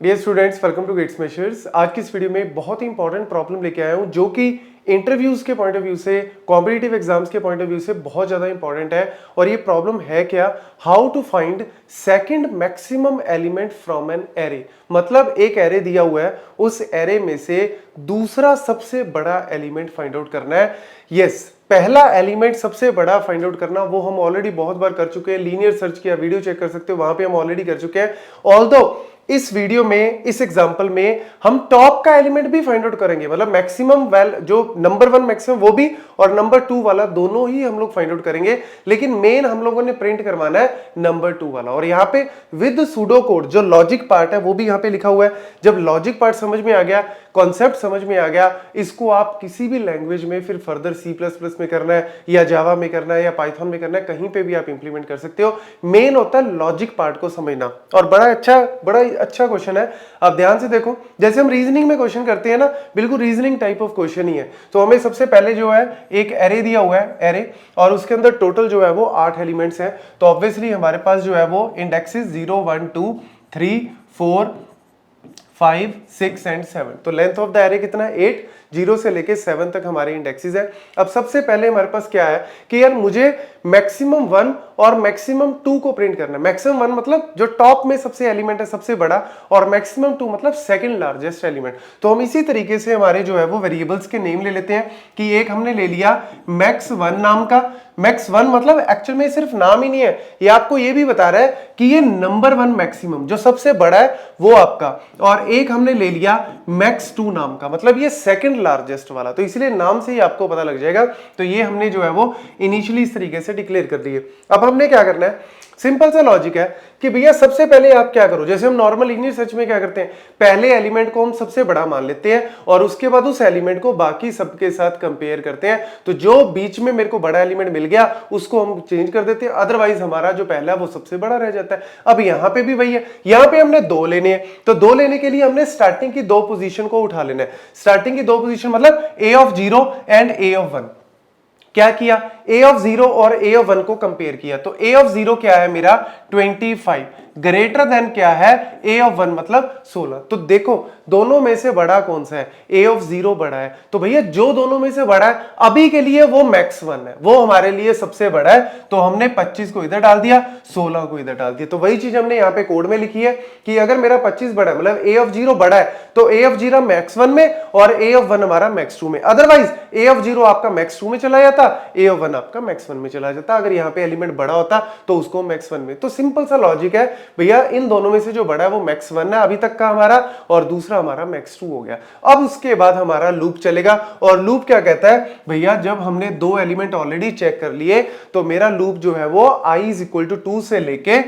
Dear students, welcome to Gate Smashers. आज की इस वीडियो में बहुत ही इंपॉर्टेंट प्रॉब्लम लेके आया हूं जो कि इंटरव्यूज के पॉइंट ऑफ व्यू से, कॉम्पिटिटिव एग्जाम्स के पॉइंट ऑफ व्यू से बहुत ज्यादा इंपॉर्टेंट है। और ये प्रॉब्लम है क्या? How to find second maximum element from an array. मतलब एक एरे दिया हुआ है, उस एरे में से दूसरा सबसे बड़ा एलिमेंट फाइंड आउट करना है। यस, पहला एलिमेंट सबसे बड़ा फाइंड आउट करना वो हम ऑलरेडी बहुत बार कर चुके हैं। लीनियर सर्च किया, वीडियो चेक कर सकते हो, वहां पे हम ऑलरेडी कर चुके हैं। ऑल्दो इस वीडियो में, इस एग्जांपल में हम टॉप का एलिमेंट भी फाइंड आउट करेंगे। मतलब मैक्सिमम जो नंबर 1 मैक्सिमम वो भी और नंबर 2 वाला दोनों ही हम लोग फाइंड आउट करेंगे। लेकिन मेन हम लोगों ने प्रिंट करवाना है नंबर 2 वाला। और यहाँ पे विद सूडो कोड जो लॉजिक पार्ट है वो भी यहाँ पे लिखा हुआ है। जब लॉजिक पार्ट समझ में आ गया, कॉन्सेप्ट समझ में आ गया, इसको आप किसी भी लैंग्वेज में फिर फर्दर C++ में करना है या जावा में करना है या पाइथन में करना है, कहीं पे भी आप इंप्लीमेंट कर सकते हो। मेन होता है लॉजिक पार्ट को समझना। और बड़ा अच्छा क्वेश्चन है। आप ध्यान से देखो, जैसे हम रीजनिंग में क्वेश्चन करते हैं ना, बिल्कुल रीजनिंग टाइप ऑफ क्वेश्चन ही है। तो हमें सबसे पहले जो है एक एरे दिया हुआ है, एरे, और उसके अंदर टोटल जो है वो 8 एलिमेंट्स हैं। तो ऑब्वियसली हमारे पास जो है वो इंडेक्सेस 0 1 2 3 4 5 6 एंड 7। तो लेंथ ऑफ द एरे कितना है? 8। 0 से लेके 7 तक हमारे इंडेक्सेस है। अब सबसे पहले हमारे पास क्या है कि यार मुझे मैक्सिमम 1 और मैक्सिमम 2 को प्रिंट करना है। मैक्सिमम 1 मतलब जो टॉप में सबसे एलिमेंट है, सबसे बड़ा, और मैक्सिमम 2 मतलब सेकंड लार्जेस्ट एलिमेंट। तो हम इसी तरीके से हमारे जो है वो वेरिएबल्स के नेम ले लेते हैं कि एक हमने ले लिया max1 नाम का। max1 मतलब एक्चुअल में सिर्फ नाम ही नहीं है, ये आपको ये भी बता रहा है कि ये नंबर 1 मैक्सिमम जो सबसे बड़ा है वो आपका। और एक हमने ले लिया max2 नाम का, मतलब ये सेकंड लार्जेस्ट वाला। तो इसलिए नाम से ही आपको पता लग जाएगा। तो ये हमने जो है वो इनिशियली इस तरीके से डिक्लेयर कर दिए। अब हमने क्या करना है, सिंपल सा लॉजिक है कि भैया सबसे पहले आप क्या करो, जैसे हम नॉर्मल इंग्लिश सर्च में क्या करते हैं, पहले एलिमेंट को हम सबसे बड़ा मान लेते हैं और उसके बाद उस एलिमेंट को बाकी सबके साथ कंपेयर करते हैं। तो जो बीच में मेरे को बड़ा एलिमेंट मिल गया उसको हम चेंज कर देते हैं, अदरवाइज हमारा जो पहला है वो सबसे बड़ा रह जाता है। अब यहां पे भी वही है, यहां पे हमने 2 लेने हैं। तो 2 लेने के लिए हमने स्टार्टिंग की 2 पोजीशन को उठा लेना है। स्टार्टिंग की 2 पोजीशन मतलब a(0) एंड a(1). क्या किया? a(0) और a(1) को कंपेयर किया। तो a(0) क्या है मेरा? 25 ग्रेटर देन क्या है? a(1) मतलब 16। तो देखो दोनों में से बड़ा कौन सा है? a(0) बड़ा है। तो भैया जो दोनों में से बड़ा है अभी के लिए वो max1 है, वो हमारे लिए सबसे बड़ा है। तो हमने 25 को इधर डाल दिया, 16 को इधर डाल दिया। तो वही चीज हमने यहाँ पे कोड में लिखी है कि अगर मेरा 25 बड़ा है मतलब a(0) बड़ा है तो a(0) max1 में और a(1) हमारा max2 में। अदरवाइज a(0) आपका max2 में चला जाता, a(1) आपका max1 में चला जाता। अगर यहाँ पे एलिमेंट बड़ा होता तो उसको max1 में। तो सिंपल सा लॉजिक है भैया, इन दोनों में से जो बड़ा है वो max1 है अभी तक का हमारा, और दूसरा हमारा max2 हो गया। अब उसके बाद हमारा लूप चलेगा। और लूप क्या कहता है भैया, जब हमने 2 एलिमेंट ऑलरेडी चेक कर लिए तो मेरा लूप जो है वो i = 2 से लेके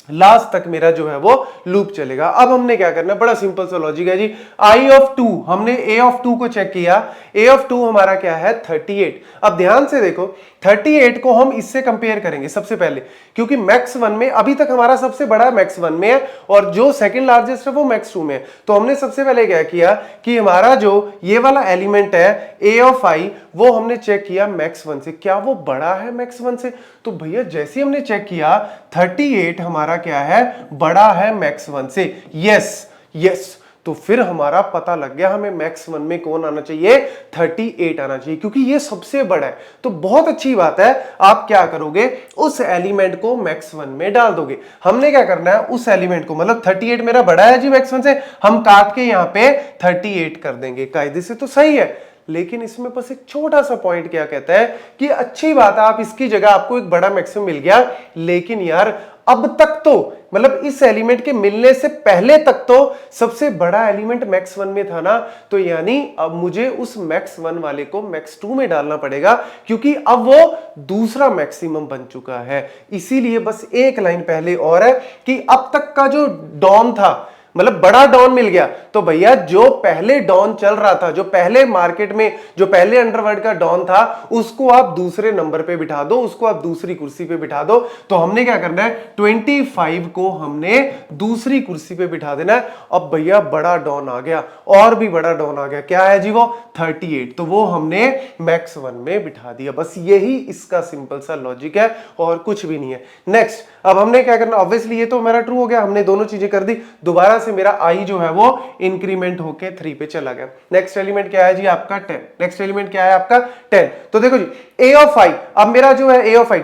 लास्ट तक मेरा जो है वो लूप चलेगा। अब हमने क्या करना है, बड़ा सिंपल सा लॉजिक है जी। i(2) हमने a(2) को चेक किया, a(2) हमारा क्या है? 38। अब ध्यान से देखो, 38 को हम इससे कंपेयर करेंगे सबसे पहले, क्योंकि max1 में अभी तक हमारा सबसे बड़ा max1 में है और जो सेकंड लार्जेस्ट है वो max2 में है। तो हमने सबसे पहले क्या किया कि हमारा जो ये वाला एलिमेंट है a(i) वो हमने चेक किया max1 से, क्या वो बड़ा है max1 से? तो भैया जैसे हमने चेक किया 38 हमारा क्या है? बड़ा है max1 से। यस, तो फिर हमारा पता लग गया हमें max1 में कौन आना चाहिए? 38 आना चाहिए, क्योंकि ये सबसे बड़ा है। तो बहुत अच्छी बात है, आप क्या करोगे, उस एलिमेंट को max1 में डाल दोगे। हमने क्या करना है, उस एलिमेंट को, मतलब 38 मेरा बड़ा है जी max1 से, हम काट के यहां पे 38 कर देंगे। कायदे से तो सही है, लेकिन इसमें बस एक छोटा सा पॉइंट क्या कहता है कि अच्छी बात है, आप इसकी जगह आपको एक बड़ा मैक्सिमम मिल गया, लेकिन यार अब तक तो, मतलब इस एलिमेंट के मिलने से पहले तक तो सबसे बड़ा एलिमेंट max1 में था ना। तो यानी अब मुझे उस max1 वाले को max2 में डालना पड़ेगा, क्योंकि अब वो दूसरा मैक्सिमम बन चुका है। इसीलिए बस एक लाइन पहले और है कि अब तक का जो डॉन था मतलब बड़ा डॉन मिल गया। तो भैया जो पहले डॉन चल रहा था, जो पहले मार्केट में जो पहले अंडरवर्ल्ड का डॉन था, उसको आप दूसरे नंबर पे बिठा दो, उसको आप दूसरी कुर्सी पे बिठा दो। तो हमने क्या करना है, 25 को हमने दूसरी कुर्सी पे बिठा देना है। अब भैया बड़ा डॉन आ गया, और भी बड़ा डॉन आ गया, क्या है जी वो 38, तो वो हमने मैक्स 1 में बिठा दिया। बस यही इसका सिंपल सा लॉजिक है और कुछ भी नहीं है। नेक्स्ट, अब हमने क्या करना, ऑब्वियसली ये तो मेरा ट्रू हो गया, हमने दोनों चीजें कर दी। दोबारा से मेरा आई जो है वो इंक्रीमेंट होके 3 पे चला गया। नेक्स्ट एलिमेंट क्या है जी आपका 10। नेक्स्ट एलिमेंट क्या है आपका 10। तो देखो जी ए ऑफ आई, अब मेरा जो है a of i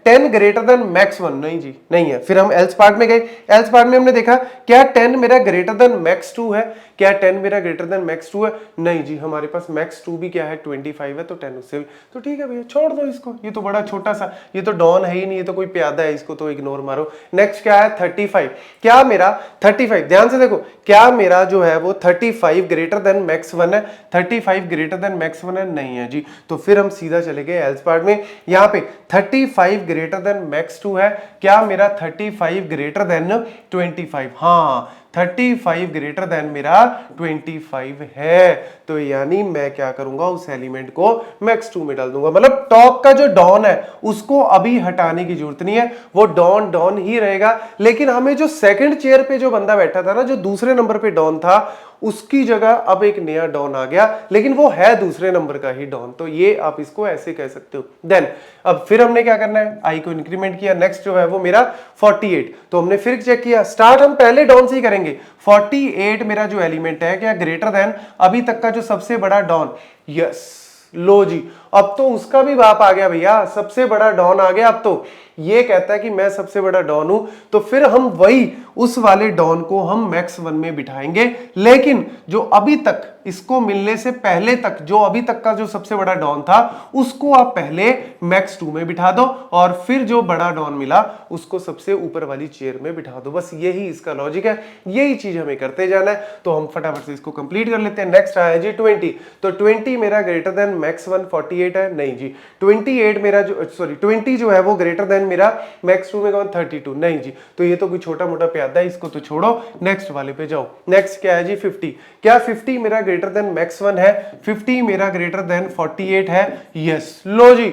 10 greater than max 1, नहीं जी नहीं है। फिर हम एल्स पार्ट में गए, एल्स पार्ट में हमने देखा क्या 10 मेरा ग्रेटर देन मैक्स 2 है, क्या 10 मेरा ग्रेटर देन मैक्स 2 है, नहीं जी हमारे पास मैक्स 2 भी क्या है 25 है, तो 10 उससे भी, तो ठीक है भैया छोड़ दो इसको, ये तो बड़ा छोटा सा, ये तो डॉन है ही नहीं, ये तो कोई प्यादा है, इसको तो इग्नोर मारो। नेक्स्ट क्या है 35, क्या मेरा 35, ध्यान से देखो, क्या मेरा जो है वो 35 ग्रेटर देन मैक्स 1 है, 35 ग्रेटर देन मैक्स 1 है, नहीं है जी। तो फिर हम सीधा चले गए एल्स पार्ट में, यहाँ पे 35 ग्रेटर देन मैक्स 2 है, क्या मेरा 35 ग्रेटर देन 25, हाँ 35 ग्रेटर देन मेरा 25 है। तो यानी मैं क्या करूंगा, उस एलिमेंट को मैक्स 2 में डाल दूंगा। मतलब टॉप का जो डॉन है उसको अभी हटाने की जरूरत नहीं है, वो डॉन डॉन ही रहेगा। लेकिन हमें जो सेकंड चेयर पे जो बंदा बैठा था ना, जो दूसरे नंबर पे डॉन था, उसकी जगह अब एक नया डॉन आ गया, लेकिन वो है दूसरे नंबर का ही डॉन। तो ये आप इसको ऐसे कह सकते हो। देन अब फिर हमने क्या करना है, आई को इंक्रीमेंट किया। नेक्स्ट जो है वो मेरा 48, तो हमने फिर चेक किया, स्टार्ट हम पहले डॉन से ही करेंगे। 48 मेरा जो एलिमेंट है क्या ग्रेटर देन अभी तक का जो सबसे बड़ा डॉन, यस लो जी, अब तो उसका भी बाप आ गया भैया, सबसे बड़ा डॉन आ गया। अब तो ये कहता है कि मैं सबसे बड़ा डॉन हूं, तो फिर हम वही उस वाले डॉन को हम मैक्स 1 में बिठाएंगे। लेकिन जो अभी तक इसको मिलने से पहले तक, जो अभी तक का जो सबसे बड़ा डॉन था, उसको आप पहले मैक्स 2 में बिठा दो, और फिर जो बड़ा डॉन मिला उसको सबसे ऊपर वाली चेयर में बिठा दो। बस यही इसका लॉजिक है, यही चीज हमें करते जाना है। तो हम फटाफट से इसको कंप्लीट कर लेते हैं। नेक्स्ट आया जी 20, तो 20 मेरा ग्रेटर देन मैक्स 1 48 है, नहीं जी 28 मेरा जो, सॉरी 20 जो है वो ग्रेटर देन मेरा मैक्स 2 में 32, नहीं जी। तो ये तो कोई छोटा मोटा प्यादा है, इसको तो छोड़ो, नेक्स्ट वाले पे जाओ। नेक्स्ट क्या है जी 50, क्या 50 मेरा ग्रेटर देन मैक्स 1 है, 50 मेरा ग्रेटर देन 48 है, यस लो जी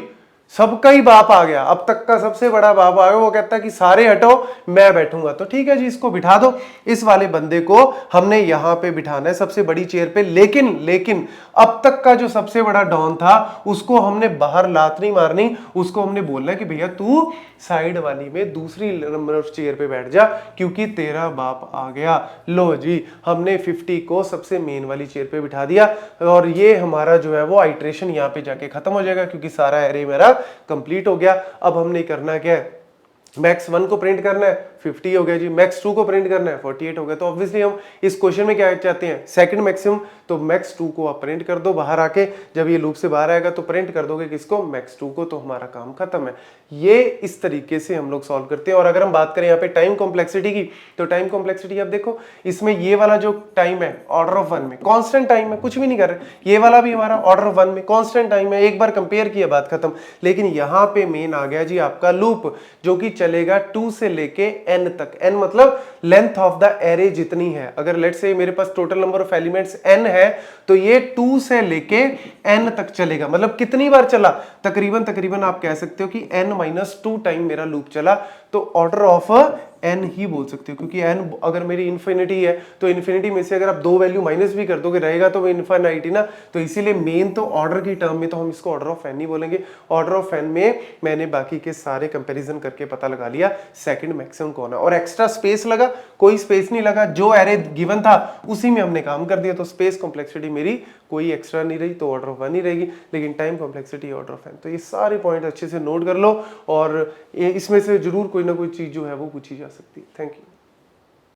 सबका ही बाप आ गया, अब तक का सबसे बड़ा बाप आ गया। वो कहता है कि सारे हटो मैं बैठूंगा, तो ठीक है जी इसको बिठा दो। इस वाले बंदे को हमने यहां पे बिठाना है सबसे बड़ी चेयर पे। लेकिन अब तक का जो सबसे बड़ा डॉन था उसको हमने बाहर लात नहीं मारनी, उसको हमने बोलना है कि भैया तू साइड वाली में दूसरी नंबर चेयर पे बैठ जा, क्योंकि तेरा बाप आ गया। लो जी हमने 50 को सबसे मेन वाली चेयर पे बिठा दिया, और ये हमारा जो है वो आइट्रेशन यहाँ पे जाके खत्म हो जाएगा, क्योंकि सारा एरे मेरा कंप्लीट हो गया। अब हमने करना क्या है, मैक्स 1 को प्रिंट करना है 50 हो गया जी, मैक्स 2 को प्रिंट करना है 48 हो गया। तो ऑब्वियसली हम इस क्वेश्चन में क्या चाहते हैं, सेकंड मैक्सिमम, तो मैक्स 2 को आप प्रिंट कर दो बाहर आके। जब ये लूप से बाहर आएगा तो प्रिंट कर दोगे किसको, मैक्स 2 को, तो हमारा काम खत्म है। ये इस तरीके से हम लोग सॉल्व करते हैं। और अगर हम बात करें यहाँ पे टाइम कॉम्प्लेक्सिटी की, तो टाइम कॉम्प्लेक्सिटी आप देखो, इसमें ये वाला जो टाइम है ऑर्डर ऑफ 1 में कांस्टेंट टाइम है, कुछ भी नहीं कर रहे। ये वाला भी हमारा ऑर्डर ऑफ 1 में कांस्टेंट टाइम है, एक बार कंपेयर किया बात खत्म। लेकिन यहाँ पे मेन आ गया जी आपका लूप, जो कि चलेगा 2 से लेके n तक। n मतलब लेंथ ऑफ द एरे जितनी है। अगर लेट्स से मेरे पास total number of elements n है, तो ये 2 से लेके n तक चलेगा। मतलब कितनी बार चला, तकरीबन आप कह सकते हो कि n-2 टाइम मेरा लूप चला। तो ऑर्डर ऑफ n ही बोल सकते हो, क्योंकि n अगर मेरी इन्फिनिटी है तो इन्फिनिटी में से अगर आप 2 वैल्यू माइनस भी कर दोगे रहेगा तो वो इन्फिनिट ही ना। तो इसीलिए मेन तो ऑर्डर की टर्म में तो हम इसको ऑर्डर ऑफ n ही बोलेंगे। ऑर्डर ऑफ n में मैंने बाकी के सारे कंपैरिजन करके पता लगा लिया सेकंड मैक्सिमम कौन है। और एक्स्ट्रा स्पेस लगा, कोई स्पेस नहीं लगा, जो एरे गिवन था उसी में हमने काम कर दिया। तो स्पेस कॉम्प्लेक्सिटी मेरी कोई एक्स्ट्रा नहीं रही, तो ऑर्डर ऑफ 1 ही रहेगी। लेकिन time complexity order of n। तो ये सारे पॉइंट अच्छे से नोट कर लो, और इसमें से जरूर कोई ना कोई चीज जो है वो पूछी जा सकती है। Thank you.